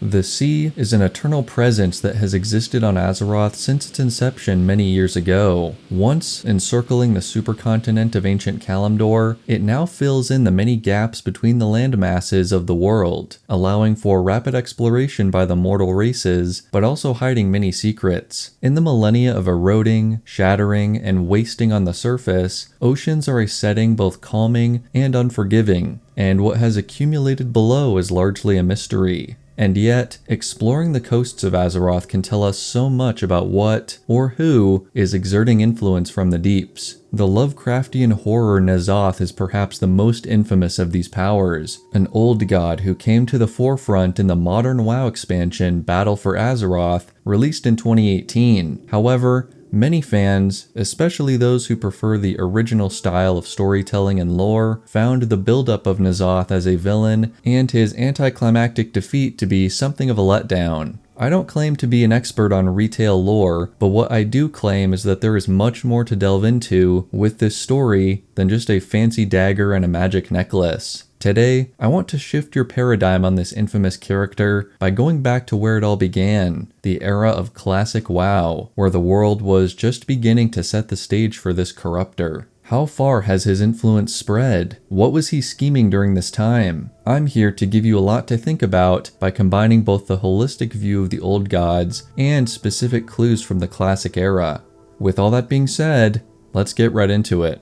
The sea is an eternal presence that has existed on Azeroth since its inception many years ago. Once encircling the supercontinent of ancient Kalimdor, it now fills in the many gaps between the landmasses of the world, allowing for rapid exploration by the mortal races, but also hiding many secrets. In the millennia of eroding, shattering, and wasting on the surface, oceans are a setting both calming and unforgiving, and what has accumulated below is largely a mystery. And yet, exploring the coasts of Azeroth can tell us so much about what, or who, is exerting influence from the deeps. The Lovecraftian horror N'Zoth is perhaps the most infamous of these powers, an old god who came to the forefront in the modern WoW expansion Battle for Azeroth, released in 2018. However, many fans, especially those who prefer the original style of storytelling and lore, found the buildup of N'Zoth as a villain and his anticlimactic defeat to be something of a letdown. I don't claim to be an expert on retail lore, but what I do claim is that there is much more to delve into with this story than just a fancy dagger and a magic necklace. Today, I want to shift your paradigm on this infamous character by going back to where it all began, the era of classic WoW, where the world was just beginning to set the stage for this Corruptor. How far has his influence spread? What was he scheming during this time? I'm here to give you a lot to think about by combining both the holistic view of the old gods and specific clues from the classic era. With all that being said, let's get right into it.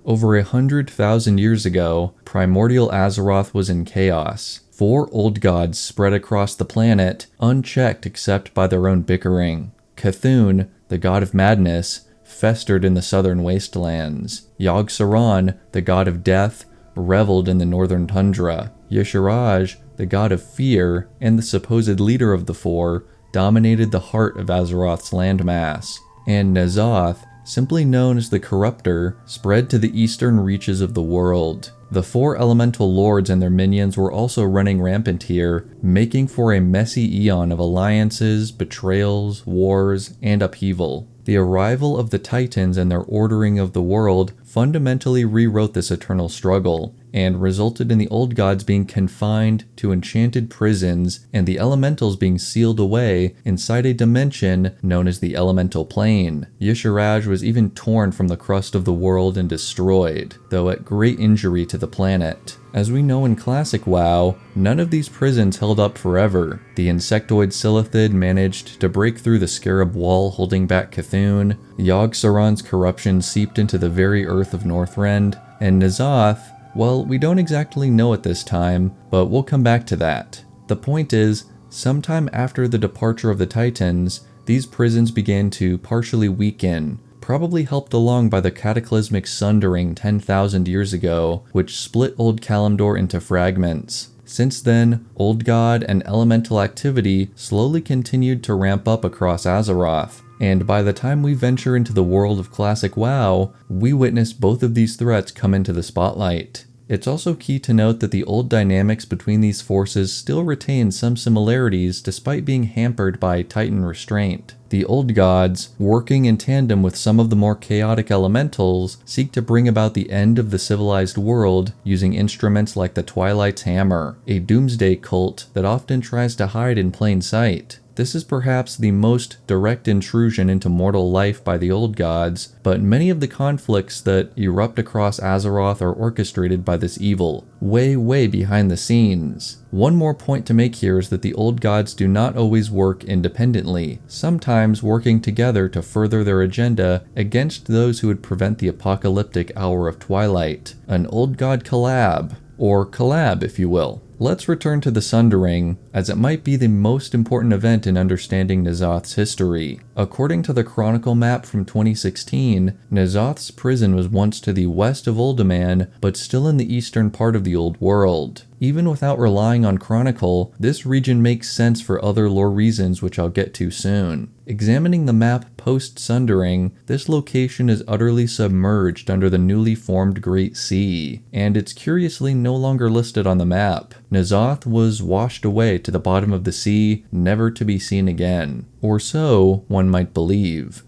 Over 100,000 years ago, primordial Azeroth was in chaos. 4 old gods spread across the planet, unchecked except by their own bickering. Cthulhu, the god of madness, festered in the southern wastelands. Yogg-Saron, the god of death, reveled in the northern tundra. Y'Shaarj, the god of fear, and the supposed leader of the 4, dominated the heart of Azeroth's landmass. And N'Zoth, simply known as the Corruptor, spread to the eastern reaches of the world. The 4 elemental lords and their minions were also running rampant here, making for a messy eon of alliances, betrayals, wars, and upheaval. The arrival of the Titans and their ordering of the world fundamentally rewrote this eternal struggle, and resulted in the old gods being confined to enchanted prisons and the elementals being sealed away inside a dimension known as the elemental plane. Y'Shaarj was even torn from the crust of the world and destroyed, though at great injury to the planet. As we know in classic WoW, none of these prisons held up forever. The insectoid Silithid managed to break through the scarab wall holding back Cthulhu, Yogg-Saron's corruption seeped into the very earth of Northrend, and N'Zoth, well, we don't exactly know at this time, but we'll come back to that. The point is, sometime after the departure of the Titans, these prisons began to partially weaken, probably helped along by the cataclysmic sundering 10,000 years ago, which split old Kalimdor into fragments. Since then, old god and elemental activity slowly continued to ramp up across Azeroth, and by the time we venture into the world of classic WoW, we witness both of these threats come into the spotlight. It's also key to note that the old dynamics between these forces still retain some similarities despite being hampered by Titan restraint. The old gods, working in tandem with some of the more chaotic elementals, seek to bring about the end of the civilized world using instruments like the Twilight's Hammer, a doomsday cult that often tries to hide in plain sight. This is perhaps the most direct intrusion into mortal life by the old gods, but many of the conflicts that erupt across Azeroth are orchestrated by this evil, way behind the scenes. One more point to make here is that the old gods do not always work independently, sometimes working together to further their agenda against those who would prevent the apocalyptic Hour of Twilight, an old god collab, or collab if you will. Let's return to the Sundering, as it might be the most important event in understanding N'Zoth's history. According to the Chronicle map from 2016, N'Zoth's prison was once to the west of Uldaman, but still in the eastern part of the old world. Even without relying on Chronicle, this region makes sense for other lore reasons which I'll get to soon. Examining the map post-Sundering, this location is utterly submerged under the newly formed Great Sea, and it's curiously no longer listed on the map. N'Zoth was washed away to the bottom of the sea, never to be seen again. Or so one might believe.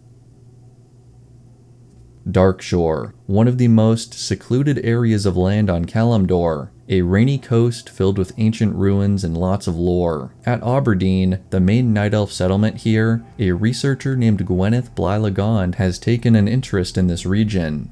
Darkshore, one of the most secluded areas of land on Kalimdor. a rainy coast filled with ancient ruins and lots of lore. At Aberdeen, the main Night Elf settlement here, a researcher named Gwyneth Bly-Lagond has taken an interest in this region.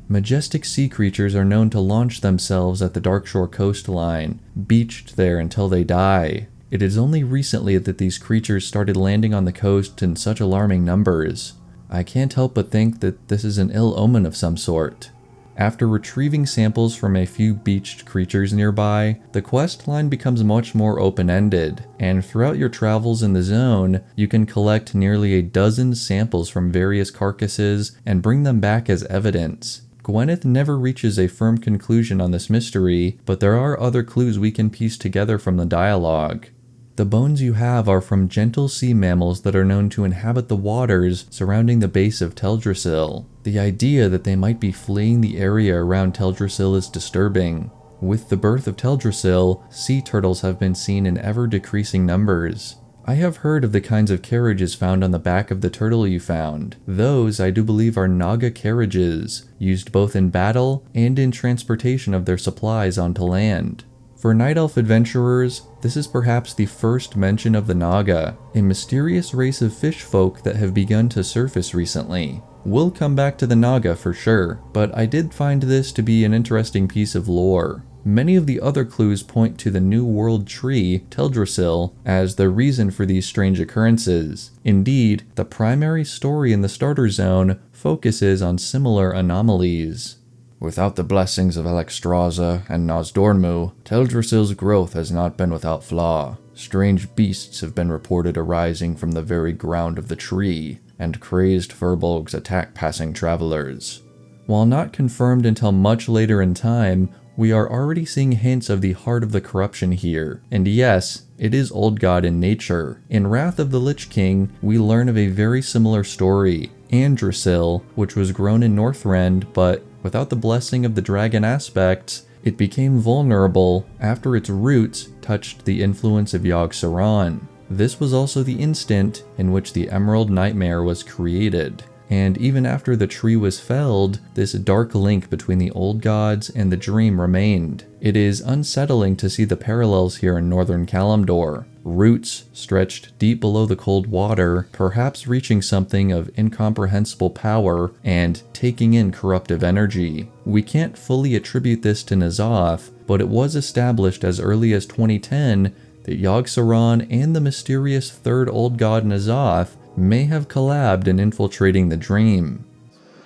Majestic sea creatures are known to launch themselves at the Darkshore coastline, beached there until they die. It is only recently that these creatures started landing on the coast in such alarming numbers. I can't help but think that this is an ill omen of some sort. After retrieving samples from a few beached creatures nearby, the quest line becomes much more open-ended, and throughout your travels in the zone, you can collect nearly a dozen samples from various carcasses and bring them back as evidence. Gwyneth never reaches a firm conclusion on this mystery, but there are other clues we can piece together from the dialogue. The bones you have are from gentle sea mammals that are known to inhabit the waters surrounding the base of Teldrassil. The idea that they might be fleeing the area around Teldrassil is disturbing. With the birth of Teldrassil, sea turtles have been seen in ever-decreasing numbers. I have heard of the kinds of carriages found on the back of the turtle you found. Those, I do believe, are Naga carriages, used both in battle and in transportation of their supplies onto land. For Night Elf adventurers, this is perhaps the first mention of the Naga, a mysterious race of fish folk that have begun to surface recently. We'll come back to the Naga for sure, but I did find this to be an interesting piece of lore. Many of the other clues point to the New World tree, Teldrassil, as the reason for these strange occurrences. Indeed, the primary story in the Starter Zone focuses on similar anomalies. Without the blessings of Alexstrasza and Nozdormu, Teldrassil's growth has not been without flaw. Strange beasts have been reported arising from the very ground of the tree, and crazed furbolgs attack passing travelers. While not confirmed until much later in time, we are already seeing hints of the heart of the corruption here, and yes, it is Old God in nature. In Wrath of the Lich King, we learn of a very similar story, Andrassil, which was grown in Northrend, but without the blessing of the dragon aspects, it became vulnerable after its roots touched the influence of Yogg-Saron. This was also the instant in which the Emerald Nightmare was created. And even after the tree was felled, this dark link between the old gods and the dream remained. It is unsettling to see the parallels here in northern Kalimdor. Roots stretched deep below the cold water, perhaps reaching something of incomprehensible power and taking in corruptive energy. We can't fully attribute this to N'Zoth, but it was established as early as 2010 that Yogg-Saron and the mysterious third old god N'Zoth may have collabed in infiltrating the dream.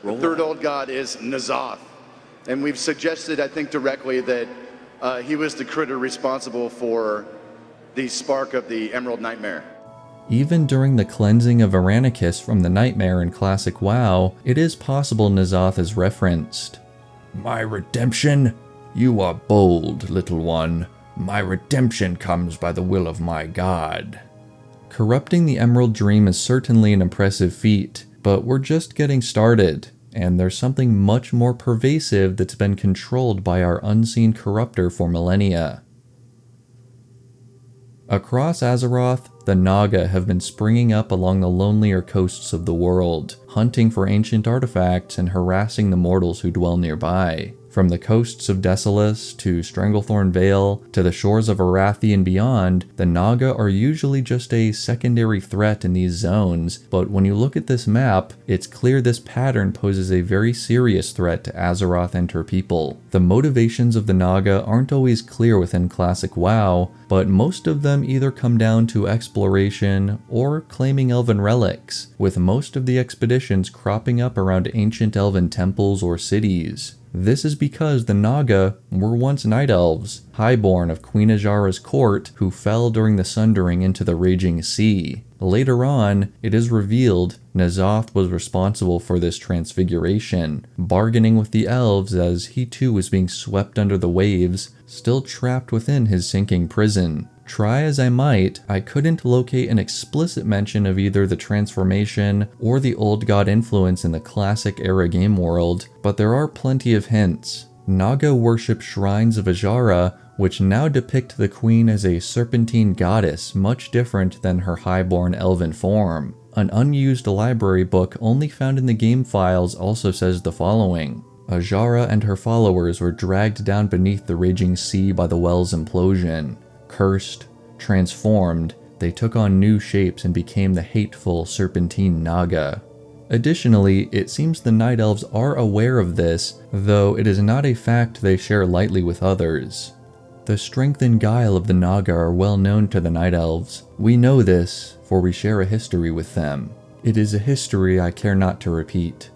The third old god is N'Zoth, and we've suggested, I think directly, that he was the critter responsible for the spark of the Emerald Nightmare. Even during the cleansing of Aranicus from the Nightmare in Classic WoW, it is possible N'Zoth is referenced. My redemption? You are bold, little one. My redemption comes by the will of my god. Corrupting the Emerald Dream is certainly an impressive feat, but we're just getting started, and there's something much more pervasive that's been controlled by our unseen Corruptor for millennia. Across Azeroth, the Naga have been springing up along the lonelier coasts of the world, hunting for ancient artifacts and harassing the mortals who dwell nearby. From the coasts of Desolace to Stranglethorn Vale to the shores of Wrathion and beyond, the Naga are usually just a secondary threat in these zones, but when you look at this map, it's clear this pattern poses a very serious threat to Azeroth and her people. The motivations of the Naga aren't always clear within Classic WoW, but most of them either come down to exploration or claiming elven relics, with most of the expeditions cropping up around ancient elven temples or cities. This is because the Naga were once night elves, highborn of Queen Azshara's court, who fell during the sundering into the raging sea. Later on, it is revealed N'Zoth was responsible for this transfiguration, bargaining with the elves as he too was being swept under the waves, still trapped within his sinking prison. Try as I might, I couldn't locate an explicit mention of either the transformation or the old god influence in the classic era game world, but there are plenty of hints. Naga worship shrines of Azshara, which now depict the queen as a serpentine goddess much different than her highborn elven form. An unused library book only found in the game files also says the following. Azshara and her followers were dragged down beneath the raging sea by the well's implosion. Cursed, transformed, they took on new shapes and became the hateful serpentine Naga. Additionally, it seems the Night Elves are aware of this, though it is not a fact they share lightly with others. The strength and guile of the Naga are well known to the Night Elves. We know this, for we share a history with them. It is a history I care not to repeat.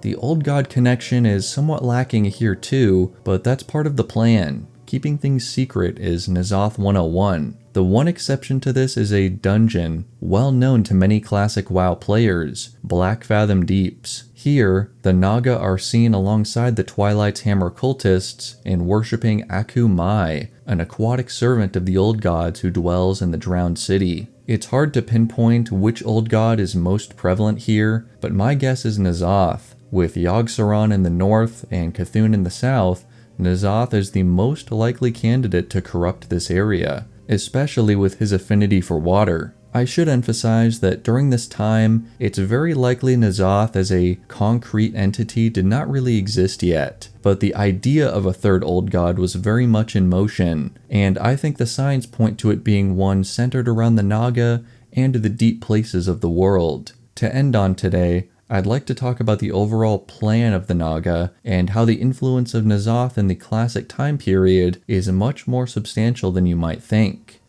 The Old God connection is somewhat lacking here too, but that's part of the plan. Keeping things secret is N'Zoth 101. The one exception to this is a dungeon, well known to many classic WoW players, Black Fathom Deeps. Here, the Naga are seen alongside the Twilight's Hammer cultists in worshipping Aku Mai, an aquatic servant of the Old Gods who dwells in the drowned city. It's hard to pinpoint which Old God is most prevalent here, but my guess is N'Zoth. With Yogg-Saron in the north and Cthulhu in the south, N'Zoth is the most likely candidate to corrupt this area, especially with his affinity for water. I should emphasize that during this time, it's very likely N'Zoth as a concrete entity did not really exist yet, but the idea of a third Old God was very much in motion, and I think the signs point to it being one centered around the Naga and the deep places of the world. To end on today, I'd like to talk about the overall plan of the Naga and how the influence of N'Zoth in the classic time period is much more substantial than you might think.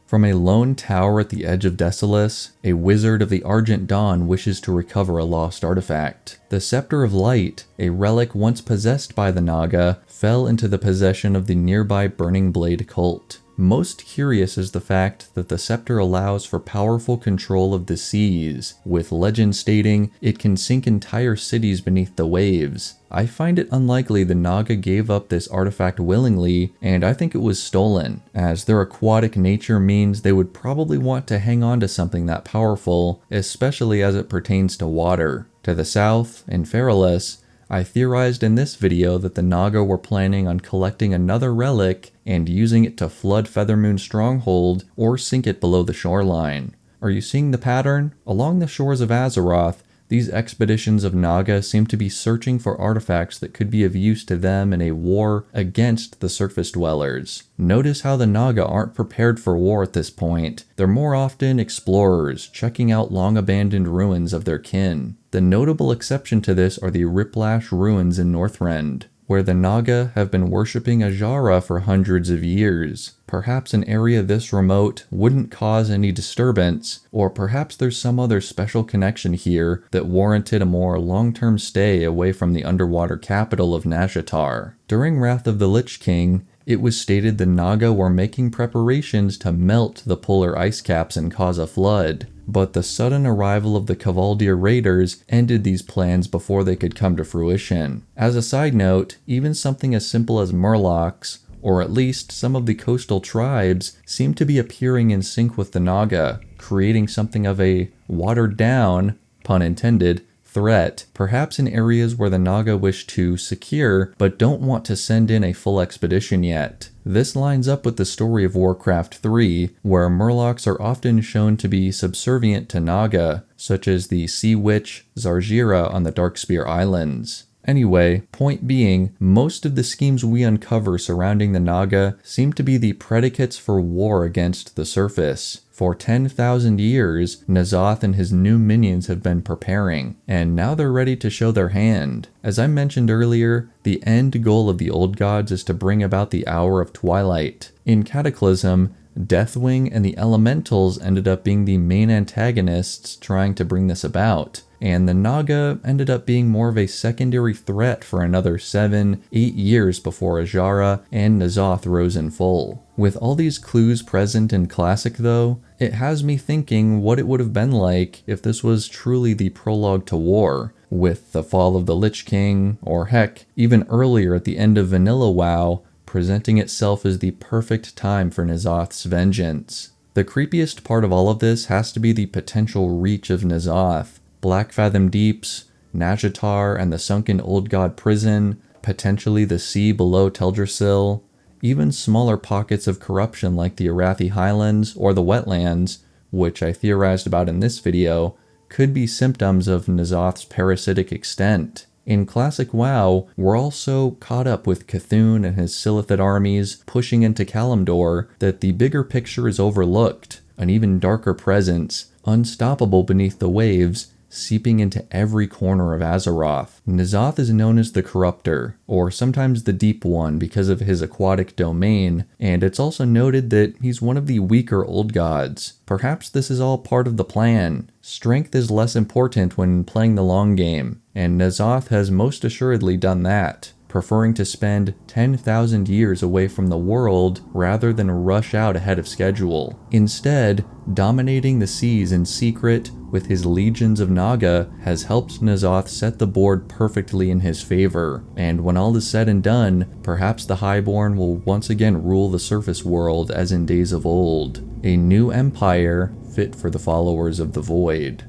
From a lone tower at the edge of Desolace, a wizard of the Argent Dawn wishes to recover a lost artifact. The Scepter of Light, a relic once possessed by the Naga, fell into the possession of the nearby Burning Blade cult. Most curious is the fact that the scepter allows for powerful control of the seas, with legend stating it can sink entire cities beneath the waves. I find it unlikely the Naga gave up this artifact willingly, and I think it was stolen, as their aquatic nature means they would probably want to hang on to something that powerful, especially as it pertains to water. To the south, in Feralas, I theorized in this video that the Naga were planning on collecting another relic and using it to flood Feathermoon's stronghold or sink it below the shoreline. Are you seeing the pattern? Along the shores of Azeroth, these expeditions of Naga seem to be searching for artifacts that could be of use to them in a war against the surface dwellers. Notice how the Naga aren't prepared for war at this point. They're more often explorers, checking out long-abandoned ruins of their kin. The notable exception to this are the Riplash ruins in Northrend, where the Naga have been worshipping Azshara for hundreds of years. Perhaps an area this remote wouldn't cause any disturbance, or perhaps there's some other special connection here that warranted a more long-term stay away from the underwater capital of Nazjatar. During Wrath of the Lich King, it was stated the Naga were making preparations to melt the polar ice caps and cause a flood, but the sudden arrival of the Kavaldir raiders ended these plans before they could come to fruition. As a side note, even something as simple as Murlocs, or at least some of the coastal tribes, seem to be appearing in sync with the Naga, creating something of a watered-down, pun intended, threat, perhaps in areas where the Naga wish to secure but don't want to send in a full expedition yet. This lines up with the story of Warcraft 3, where Murlocs are often shown to be subservient to Naga, such as the Sea Witch Zarjira on the Darkspear Islands. Anyway, point being, most of the schemes we uncover surrounding the Naga seem to be the predicates for war against the surface. For 10,000 years, N'Zoth and his new minions have been preparing, and now they're ready to show their hand. As I mentioned earlier, the end goal of the Old Gods is to bring about the Hour of Twilight. In Cataclysm, Deathwing and the Elementals ended up being the main antagonists trying to bring this about, and the Naga ended up being more of a secondary threat for another 7-8 years before Azshara and N'Zoth rose in full. With all these clues present in Classic though, it has me thinking what it would have been like if this was truly the prologue to war, with the fall of the Lich King, or heck, even earlier at the end of Vanilla WoW, presenting itself as the perfect time for N'Zoth's vengeance. The creepiest part of all of this has to be the potential reach of N'Zoth. Black Fathom Deeps, Nazjatar and the sunken Old God prison, potentially the sea below Teldrassil, even smaller pockets of corruption like the Arathi Highlands or the wetlands, which I theorized about in this video, could be symptoms of N'Zoth's parasitic extent. In classic WoW, we're all so caught up with Cthulhu and his Silithid armies pushing into Kalimdor that the bigger picture is overlooked. An even darker presence, unstoppable beneath the waves, seeping into every corner of Azeroth. N'Zoth is known as the Corruptor, or sometimes the Deep One because of his aquatic domain, and it's also noted that he's one of the weaker old gods. Perhaps this is all part of the plan. Strength is less important when playing the long game, and N'Zoth has most assuredly done that, preferring to spend 10,000 years away from the world rather than rush out ahead of schedule. Instead, dominating the seas in secret with his legions of Naga has helped N'Zoth set the board perfectly in his favor, and when all is said and done, perhaps the Highborn will once again rule the surface world as in days of old, a new empire fit for the followers of the Void.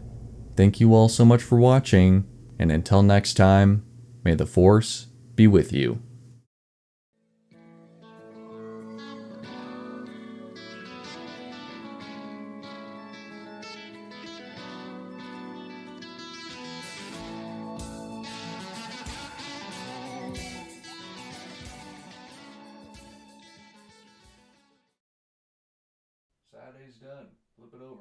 Thank you all so much for watching, and until next time, may the Force be with you. Saturday's done. Flip it over.